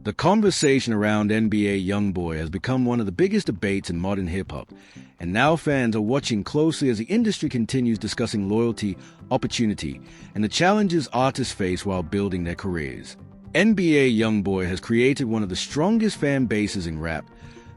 The conversation around NBA YoungBoy has become one of the biggest debates in modern hip-hop, and now fans are watching closely as the industry continues discussing loyalty, opportunity, and the challenges artists face while building their careers. NBA YoungBoy has created one of the strongest fan bases in rap,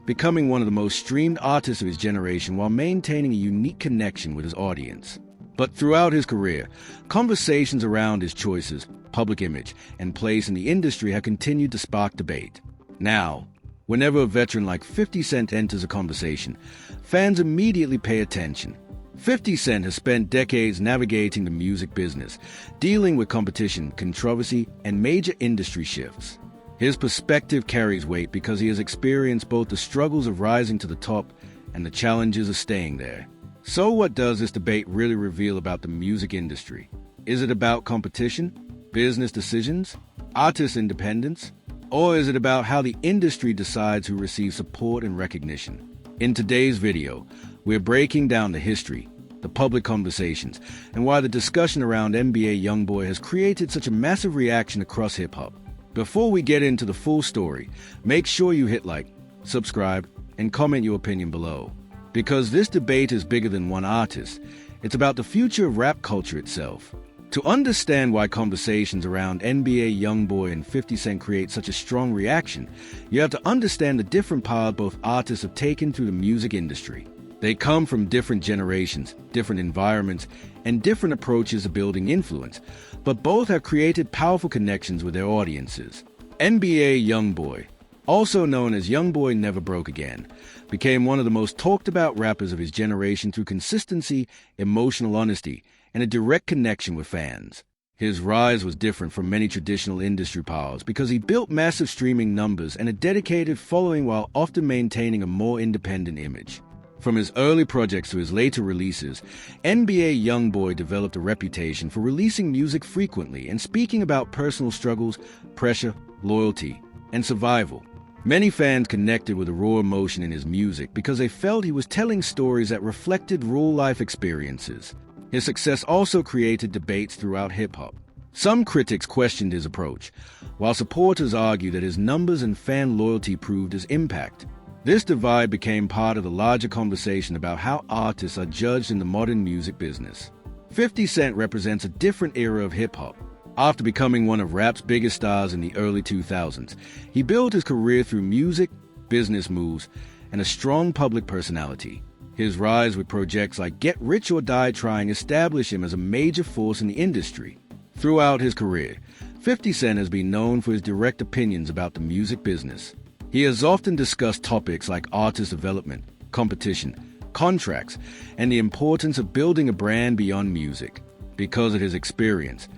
becoming one of the most streamed artists of his generation while maintaining a unique connection with his audience. But throughout his career, conversations around his choices, public image, and place in the industry have continued to spark debate. Now, whenever a veteran like 50 Cent enters a conversation, fans immediately pay attention. 50 Cent has spent decades navigating the music business, dealing with competition, controversy, and major industry shifts. His perspective carries weight because he has experienced both the struggles of rising to the top and the challenges of staying there. So what does this debate really reveal about the music industry? Is it about competition, business decisions, artist independence, or is it about how the industry decides who receives support and recognition? In today's video, we're breaking down the history, the public conversations, and why the discussion around NBA YoungBoy has created such a massive reaction across hip-hop. Before we get into the full story, make sure you hit like, subscribe, and comment your opinion below. Because this debate is bigger than one artist, it's about the future of rap culture itself. To understand why conversations around NBA YoungBoy and 50 Cent create such a strong reaction, you have to understand the different paths both artists have taken through the music industry. They come from different generations, different environments, and different approaches to building influence, but both have created powerful connections with their audiences. NBA YoungBoy, also known as YoungBoy Never Broke Again, became one of the most talked about rappers of his generation through consistency, emotional honesty, and a direct connection with fans. His rise was different from many traditional industry powers because he built massive streaming numbers and a dedicated following while often maintaining a more independent image. From his early projects to his later releases, NBA YoungBoy developed a reputation for releasing music frequently and speaking about personal struggles, pressure, loyalty, and survival. Many fans connected with the raw emotion in his music because they felt he was telling stories that reflected real-life experiences. His success also created debates throughout hip-hop. Some critics questioned his approach, while supporters argued that his numbers and fan loyalty proved his impact. This divide became part of the larger conversation about how artists are judged in the modern music business. 50 Cent represents a different era of hip-hop. After becoming one of rap's biggest stars in the early 2000s, he built his career through music, business moves, and a strong public personality. His rise with projects like Get Rich or Die Trying established him as a major force in the industry. Throughout his career, 50 Cent has been known for his direct opinions about the music business. He has often discussed topics like artist development, competition, contracts, and the importance of building a brand beyond music. Because of his experience,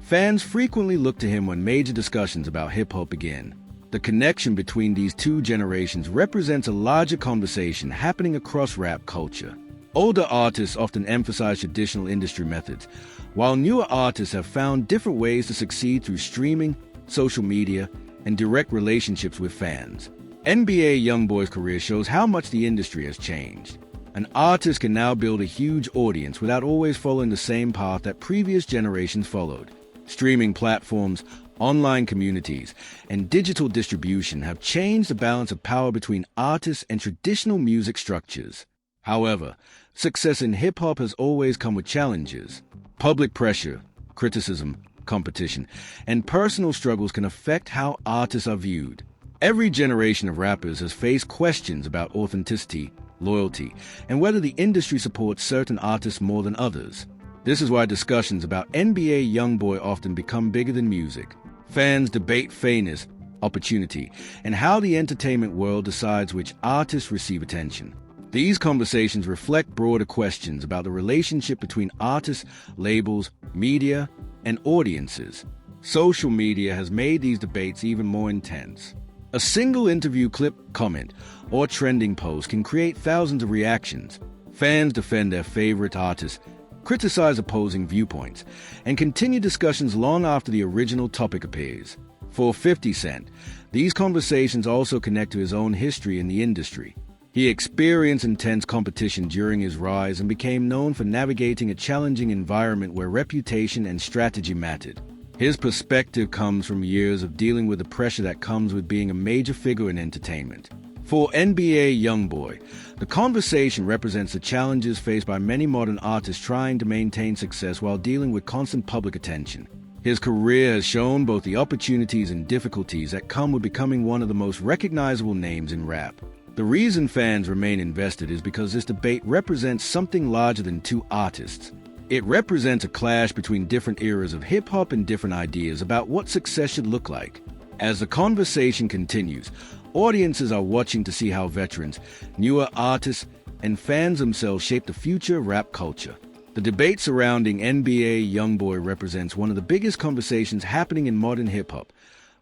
fans frequently look to him when major discussions about hip-hop begin. The connection between these two generations represents a larger conversation happening across rap culture. Older artists often emphasize traditional industry methods, while newer artists have found different ways to succeed through streaming, social media, and direct relationships with fans. NBA YoungBoy's career shows how much the industry has changed. An artist can now build a huge audience without always following the same path that previous generations followed. Streaming platforms, online communities, and digital distribution have changed the balance of power between artists and traditional music structures. However, success in hip-hop has always come with challenges. Public pressure, criticism, competition, and personal struggles can affect how artists are viewed. Every generation of rappers has faced questions about authenticity, loyalty, and whether the industry supports certain artists more than others. This is why discussions about NBA YoungBoy often become bigger than music. Fans debate fairness, opportunity, and how the entertainment world decides which artists receive attention. These conversations reflect broader questions about the relationship between artists, labels, media, and audiences. Social media has made these debates even more intense. A single interview clip, comment, or trending post can create thousands of reactions. Fans defend their favorite artists, criticize opposing viewpoints, and continue discussions long after the original topic appears. For 50 Cent, these conversations also connect to his own history in the industry. He experienced intense competition during his rise and became known for navigating a challenging environment where reputation and strategy mattered. His perspective comes from years of dealing with the pressure that comes with being a major figure in entertainment. For NBA YoungBoy, the conversation represents the challenges faced by many modern artists trying to maintain success while dealing with constant public attention. His career has shown both the opportunities and difficulties that come with becoming one of the most recognizable names in rap. The reason fans remain invested is because this debate represents something larger than two artists. It represents a clash between different eras of hip-hop and different ideas about what success should look like. As the conversation continues, audiences are watching to see how veterans, newer artists, and fans themselves shape the future of rap culture. The debate surrounding NBA YoungBoy represents one of the biggest conversations happening in modern hip-hop.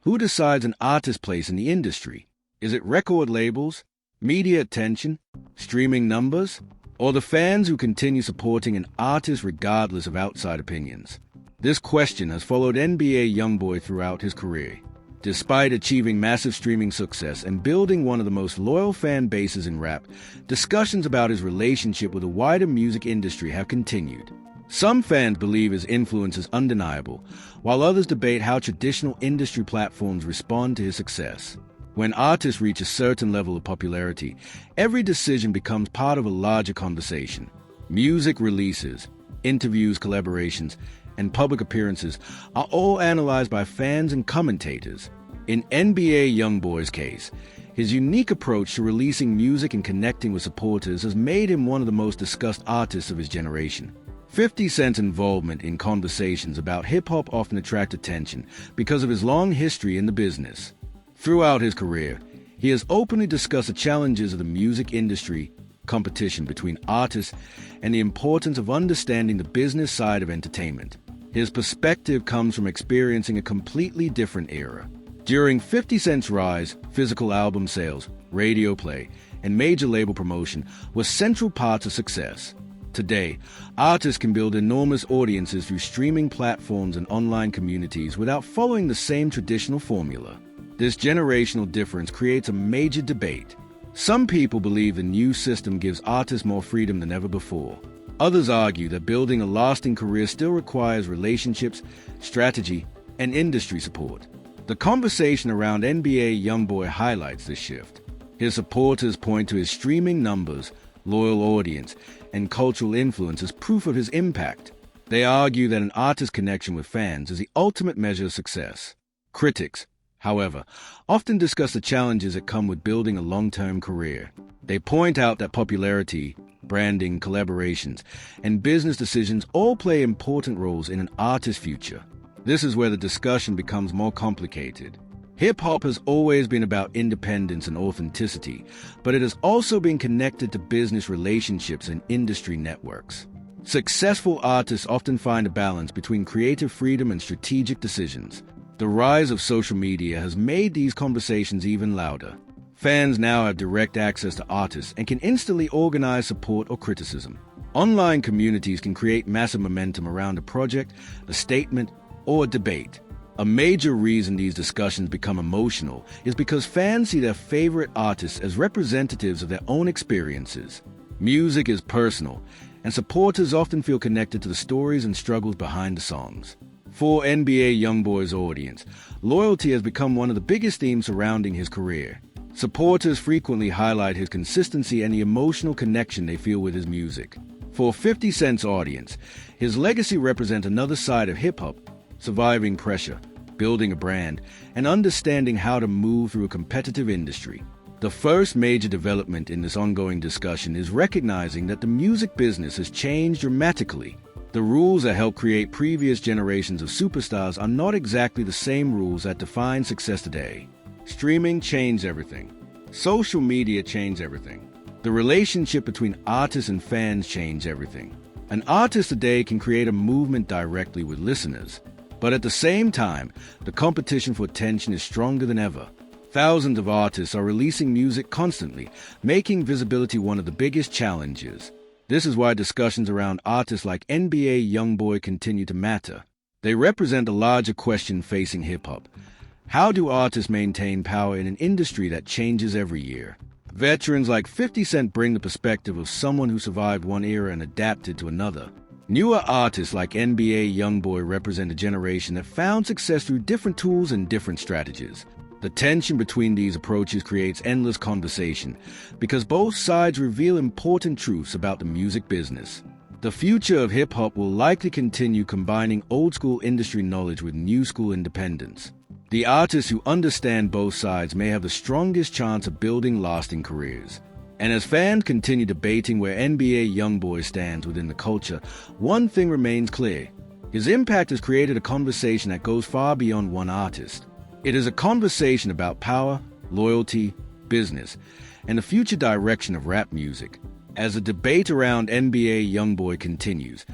Who decides an artist's place in the industry? Is it record labels, media attention, streaming numbers, or the fans who continue supporting an artist regardless of outside opinions? This question has followed NBA YoungBoy throughout his career. Despite achieving massive streaming success and building one of the most loyal fan bases in rap, discussions about his relationship with the wider music industry have continued. Some fans believe his influence is undeniable, while others debate how traditional industry platforms respond to his success. When artists reach a certain level of popularity, every decision becomes part of a larger conversation. Music releases, interviews, collaborations, and public appearances are all analyzed by fans and commentators. In NBA YoungBoy's case, his unique approach to releasing music and connecting with supporters has made him one of the most discussed artists of his generation. 50 Cent's involvement in conversations about hip-hop often attract attention because of his long history in the business. Throughout his career, he has openly discussed the challenges of the music industry, competition between artists, and the importance of understanding the business side of entertainment. His perspective comes from experiencing a completely different era. During 50 Cent's rise, physical album sales, radio play, and major label promotion were central parts of success. Today, artists can build enormous audiences through streaming platforms and online communities without following the same traditional formula. This generational difference creates a major debate. Some people believe the new system gives artists more freedom than ever before. Others argue that building a lasting career still requires relationships, strategy, and industry support. The conversation around NBA YoungBoy highlights this shift. His supporters point to his streaming numbers, loyal audience, and cultural influence as proof of his impact. They argue that an artist's connection with fans is the ultimate measure of success. Critics, however, often discuss the challenges that come with building a long-term career. They point out that popularity, branding, collaborations, and business decisions all play important roles in an artist's future. This is where the discussion becomes more complicated. Hip-hop has always been about independence and authenticity, but it has also been connected to business relationships and industry networks. Successful artists often find a balance between creative freedom and strategic decisions. The rise of social media has made these conversations even louder. Fans now have direct access to artists and can instantly organize support or criticism. Online communities can create massive momentum around a project, a statement, or a debate. A major reason these discussions become emotional is because fans see their favorite artists as representatives of their own experiences. Music is personal, and supporters often feel connected to the stories and struggles behind the songs. For NBA YoungBoy's audience, loyalty has become one of the biggest themes surrounding his career. Supporters frequently highlight his consistency and the emotional connection they feel with his music. For 50 Cent's audience, his legacy represents another side of hip-hop, surviving pressure, building a brand, and understanding how to move through a competitive industry. The first major development in this ongoing discussion is recognizing that the music business has changed dramatically. The rules that helped create previous generations of superstars are not exactly the same rules that define success today. Streaming changed everything. Social media changed everything. The relationship between artists and fans changed everything. An artist today can create a movement directly with listeners, but at the same time, the competition for attention is stronger than ever. Thousands of artists are releasing music constantly, making visibility one of the biggest challenges. This is why discussions around artists like NBA YoungBoy continue to matter. They represent a larger question facing hip-hop. How do artists maintain power in an industry that changes every year? Veterans like 50 Cent bring the perspective of someone who survived one era and adapted to another. Newer artists like NBA YoungBoy represent a generation that found success through different tools and different strategies. The tension between these approaches creates endless conversation because both sides reveal important truths about the music business. The future of hip-hop will likely continue combining old-school industry knowledge with new-school independence. The artists who understand both sides may have the strongest chance of building lasting careers. And as fans continue debating where NBA YoungBoy stands within the culture, one thing remains clear. His impact has created a conversation that goes far beyond one artist. It is a conversation about power, loyalty, business, and the future direction of rap music. As the debate around NBA YoungBoy continues,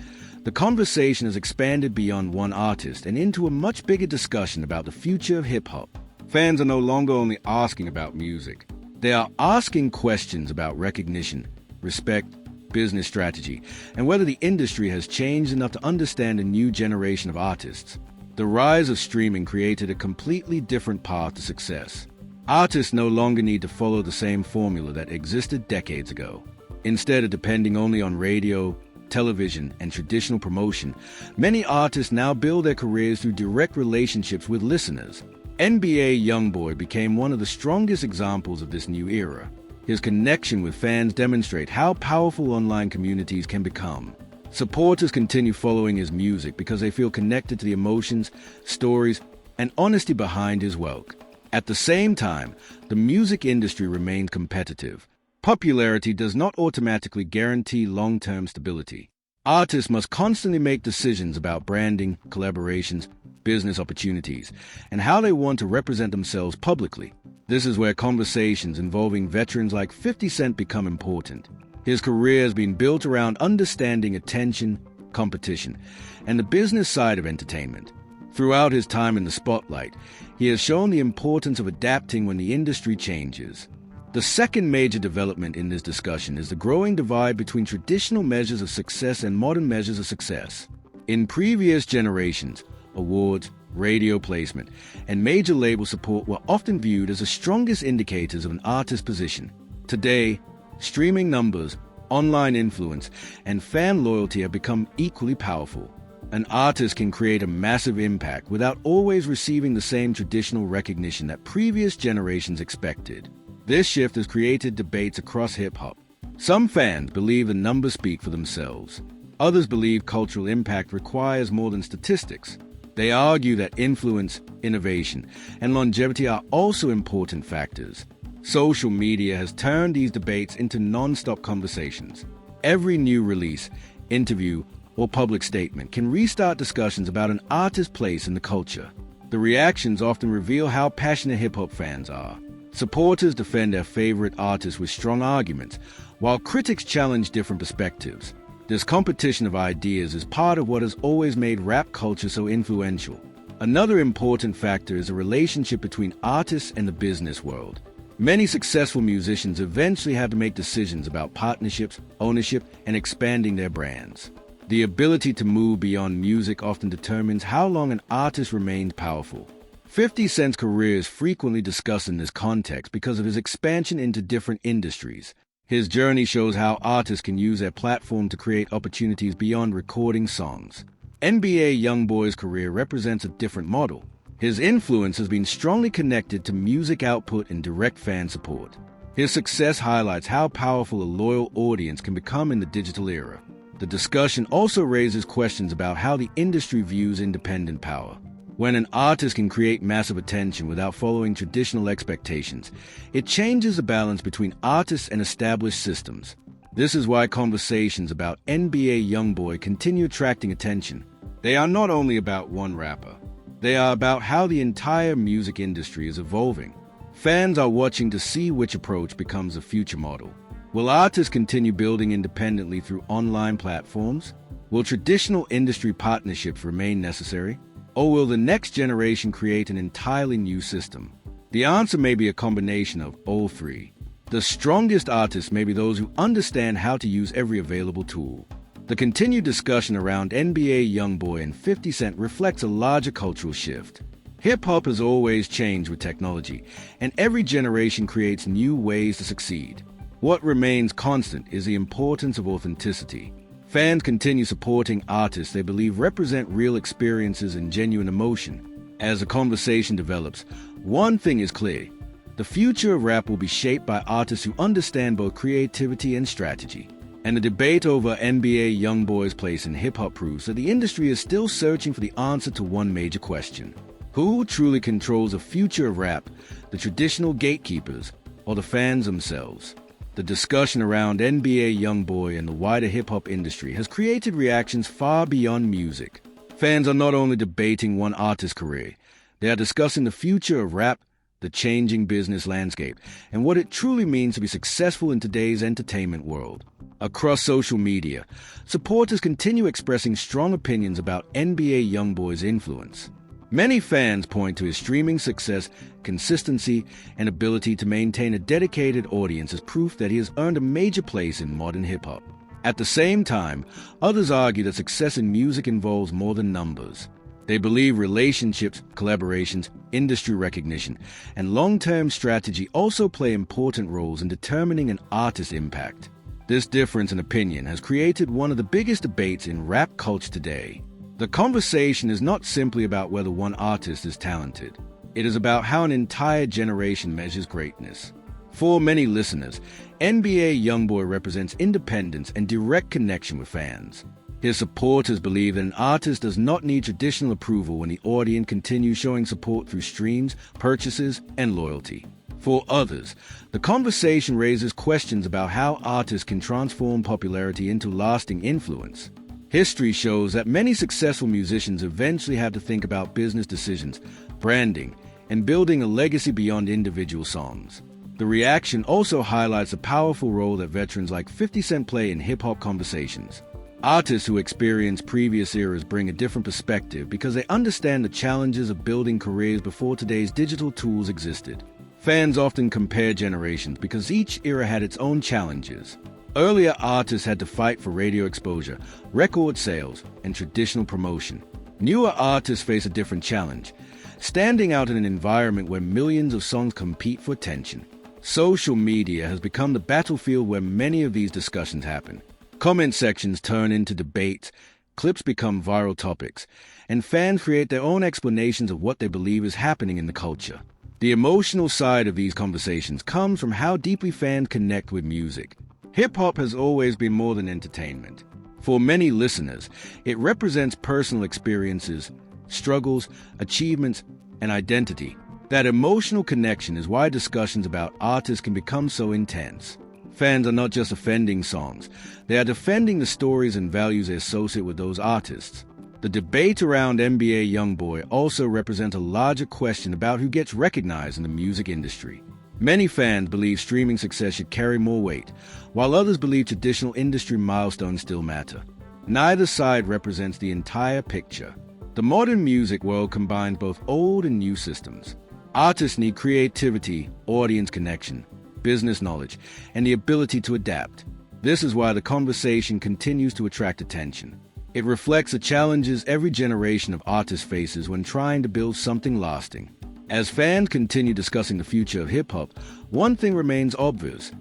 the conversation has expanded beyond one artist and into a much bigger discussion about the future of hip-hop. Fans are no longer only asking about music. They are asking questions about recognition, respect, business strategy, and whether the industry has changed enough to understand a new generation of artists. The rise of streaming created a completely different path to success. Artists no longer need to follow the same formula that existed decades ago. Instead of depending only on radio, television, and traditional promotion, many artists now build their careers through direct relationships with listeners. NBA YoungBoy became one of the strongest examples of this new era. His connection with fans demonstrate how powerful online communities can become. Supporters continue following his music because they feel connected to the emotions, stories, and honesty behind his work. At the same time, the music industry remains competitive. Popularity does not automatically guarantee long-term stability. Artists must constantly make decisions about branding, collaborations, business opportunities, and how they want to represent themselves publicly. This is where conversations involving veterans like 50 Cent become important. His career has been built around understanding attention, competition, and the business side of entertainment. Throughout his time in the spotlight, he has shown the importance of adapting when the industry changes. The second major development in this discussion is the growing divide between traditional measures of success and modern measures of success. In previous generations, awards, radio placement, and major label support were often viewed as the strongest indicators of an artist's position. Today, streaming numbers, online influence, and fan loyalty have become equally powerful. An artist can create a massive impact without always receiving the same traditional recognition that previous generations expected. This shift has created debates across hip-hop. Some fans believe the numbers speak for themselves. Others believe cultural impact requires more than statistics. They argue that influence, innovation, and longevity are also important factors. Social media has turned these debates into non-stop conversations. Every new release, interview, or public statement can restart discussions about an artist's place in the culture. The reactions often reveal how passionate hip-hop fans are. Supporters defend their favorite artists with strong arguments, while critics challenge different perspectives. This competition of ideas is part of what has always made rap culture so influential. Another important factor is the relationship between artists and the business world. Many successful musicians eventually have to make decisions about partnerships, ownership, and expanding their brands. The ability to move beyond music often determines how long an artist remains powerful. 50 Cent's career is frequently discussed in this context because of his expansion into different industries. His journey shows how artists can use their platform to create opportunities beyond recording songs. NBA YoungBoy's career represents a different model. His influence has been strongly connected to music output and direct fan support. His success highlights how powerful a loyal audience can become in the digital era. The discussion also raises questions about how the industry views independent power. When an artist can create massive attention without following traditional expectations, it changes the balance between artists and established systems. This is why conversations about NBA YoungBoy continue attracting attention. They are not only about one rapper. They are about how the entire music industry is evolving. Fans are watching to see which approach becomes the future model. Will artists continue building independently through online platforms? Will traditional industry partnerships remain necessary? Or will the next generation create an entirely new system? The answer may be a combination of all three. The strongest artists may be those who understand how to use every available tool. The continued discussion around NBA YoungBoy and 50 Cent reflects a larger cultural shift. Hip-hop has always changed with technology, and every generation creates new ways to succeed. What remains constant is the importance of authenticity. Fans continue supporting artists they believe represent real experiences and genuine emotion. As the conversation develops, one thing is clear. The future of rap will be shaped by artists who understand both creativity and strategy. And the debate over NBA YoungBoy's place in hip-hop proves that the industry is still searching for the answer to one major question. Who truly controls the future of rap, the traditional gatekeepers, or the fans themselves? The discussion around NBA YoungBoy and the wider hip-hop industry has created reactions far beyond music. Fans are not only debating one artist's career, they are discussing the future of rap, the changing business landscape, and what it truly means to be successful in today's entertainment world. Across social media, supporters continue expressing strong opinions about NBA YoungBoy's influence. Many fans point to his streaming success, consistency, and ability to maintain a dedicated audience as proof that he has earned a major place in modern hip-hop. At the same time, others argue that success in music involves more than numbers. They believe relationships, collaborations, industry recognition, and long-term strategy also play important roles in determining an artist's impact. This difference in opinion has created one of the biggest debates in rap culture today. The conversation is not simply about whether one artist is talented. It is about how an entire generation measures greatness. For many listeners, NBA YoungBoy represents independence and direct connection with fans. His supporters believe that an artist does not need traditional approval when the audience continues showing support through streams, purchases, and loyalty. For others, the conversation raises questions about how artists can transform popularity into lasting influence. History shows that many successful musicians eventually had to think about business decisions, branding, and building a legacy beyond individual songs. The reaction also highlights the powerful role that veterans like 50 Cent play in hip-hop conversations. Artists who experience previous eras bring a different perspective because they understand the challenges of building careers before today's digital tools existed. Fans often compare generations because each era had its own challenges. Earlier artists had to fight for radio exposure, record sales, and traditional promotion. Newer artists face a different challenge, standing out in an environment where millions of songs compete for attention. Social media has become the battlefield where many of these discussions happen. Comment sections turn into debates, clips become viral topics, and fans create their own explanations of what they believe is happening in the culture. The emotional side of these conversations comes from how deeply fans connect with music. Hip-hop has always been more than entertainment. For many listeners, it represents personal experiences, struggles, achievements, and identity. That emotional connection is why discussions about artists can become so intense. Fans are not just defending songs, they are defending the stories and values they associate with those artists. The debate around NBA YoungBoy also represents a larger question about who gets recognized in the music industry. Many fans believe streaming success should carry more weight, while others believe traditional industry milestones still matter. Neither side represents the entire picture. The modern music world combines both old and new systems. Artists need creativity, audience connection, business knowledge, and the ability to adapt. This is why the conversation continues to attract attention. It reflects the challenges every generation of artists faces when trying to build something lasting. As fans continue discussing the future of hip-hop, one thing remains obvious.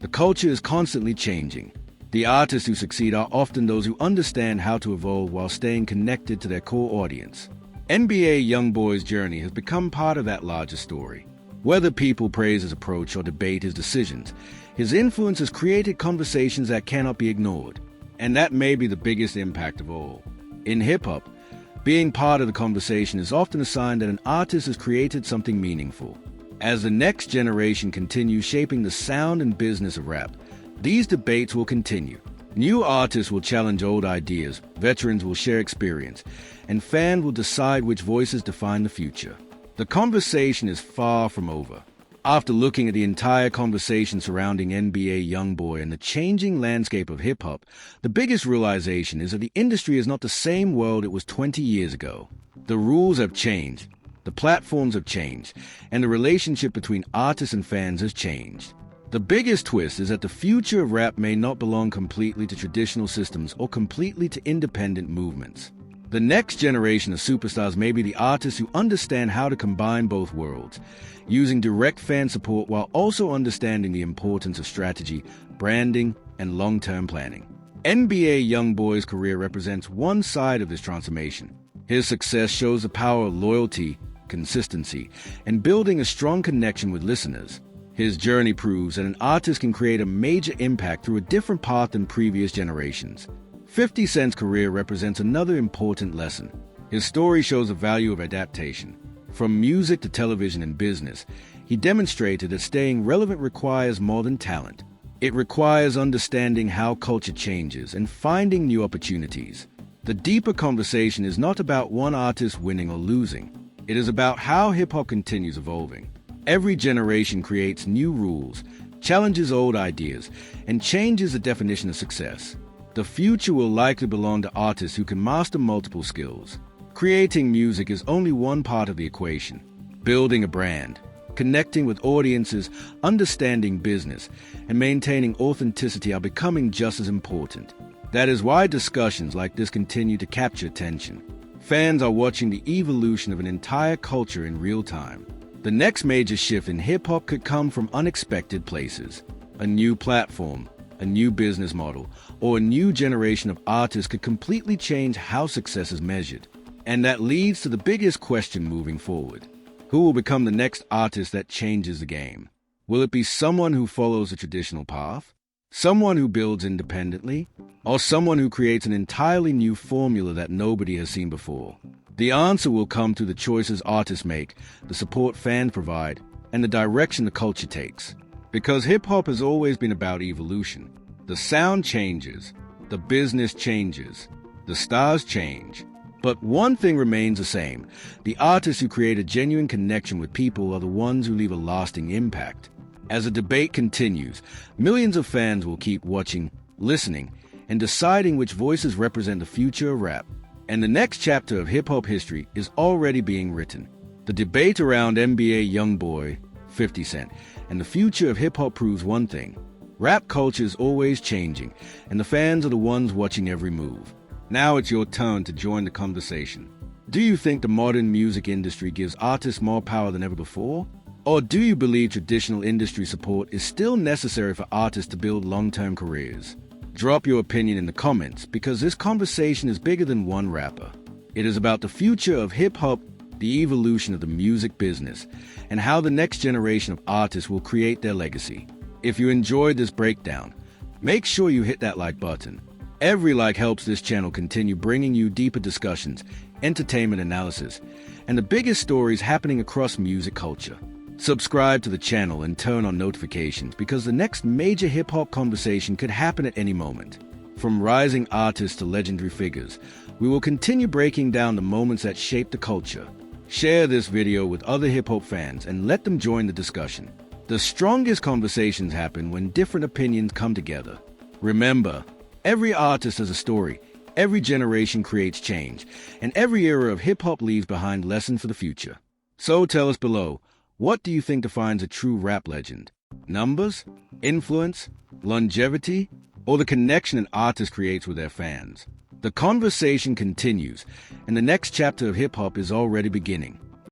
The culture is constantly changing. The artists who succeed are often those who understand how to evolve while staying connected to their core audience. NBA YoungBoy's journey has become part of that larger story. Whether people praise his approach or debate his decisions, his influence has created conversations that cannot be ignored. And that may be the biggest impact of all. In hip-hop, being part of the conversation is often a sign that an artist has created something meaningful. As the next generation continues shaping the sound and business of rap, these debates will continue. New artists will challenge old ideas, veterans will share experience, and fans will decide which voices define the future. The conversation is far from over. After looking at the entire conversation surrounding NBA YoungBoy and the changing landscape of hip-hop, the biggest realization is that the industry is not the same world it was 20 years ago. The rules have changed, the platforms have changed, and the relationship between artists and fans has changed. The biggest twist is that the future of rap may not belong completely to traditional systems or completely to independent movements. The next generation of superstars may be the artists who understand how to combine both worlds, using direct fan support while also understanding the importance of strategy, branding, and long-term planning. NBA YoungBoy's career represents one side of this transformation. His success shows the power of loyalty, consistency, and building a strong connection with listeners. His journey proves that an artist can create a major impact through a different path than previous generations. 50 Cent's career represents another important lesson. His story shows the value of adaptation. From music to television and business, he demonstrated that staying relevant requires more than talent. It requires understanding how culture changes and finding new opportunities. The deeper conversation is not about one artist winning or losing. It is about how hip-hop continues evolving. Every generation creates new rules, challenges old ideas, and changes the definition of success. The future will likely belong to artists who can master multiple skills. Creating music is only one part of the equation. Building a brand, connecting with audiences, understanding business, and maintaining authenticity are becoming just as important. That is why discussions like this continue to capture attention. Fans are watching the evolution of an entire culture in real time. The next major shift in hip-hop could come from unexpected places. A new platform, a new business model, or a new generation of artists could completely change how success is measured. And that leads to the biggest question moving forward. Who will become the next artist that changes the game? Will it be someone who follows a traditional path? Someone who builds independently? Or someone who creates an entirely new formula that nobody has seen before? The answer will come through the choices artists make, the support fans provide, and the direction the culture takes. Because hip-hop has always been about evolution. The sound changes, the business changes, the stars change. But one thing remains the same. The artists who create a genuine connection with people are the ones who leave a lasting impact. As the debate continues, millions of fans will keep watching, listening, and deciding which voices represent the future of rap. And the next chapter of hip-hop history is already being written. The debate around NBA YoungBoy, 50 Cent, and the future of hip-hop proves one thing. Rap culture is always changing, and the fans are the ones watching every move. Now it's your turn to join the conversation. Do you think the modern music industry gives artists more power than ever before? Or do you believe traditional industry support is still necessary for artists to build long-term careers? Drop your opinion in the comments, because this conversation is bigger than one rapper. It is about the future of hip-hop, the evolution of the music business, and how the next generation of artists will create their legacy. If you enjoyed this breakdown, make sure you hit that like button. Every like helps this channel continue bringing you deeper discussions, entertainment analysis, and the biggest stories happening across music culture. Subscribe to the channel and turn on notifications, because the next major hip-hop conversation could happen at any moment. From rising artists to legendary figures, we will continue breaking down the moments that shape the culture. Share this video with other hip-hop fans and let them join the discussion. The strongest conversations happen when different opinions come together. Remember, every artist has a story, every generation creates change, and every era of hip-hop leaves behind lessons for the future. So tell us below, what do you think defines a true rap legend? Numbers? Influence? Longevity? Or the connection an artist creates with their fans? The conversation continues, and the next chapter of hip-hop is already beginning.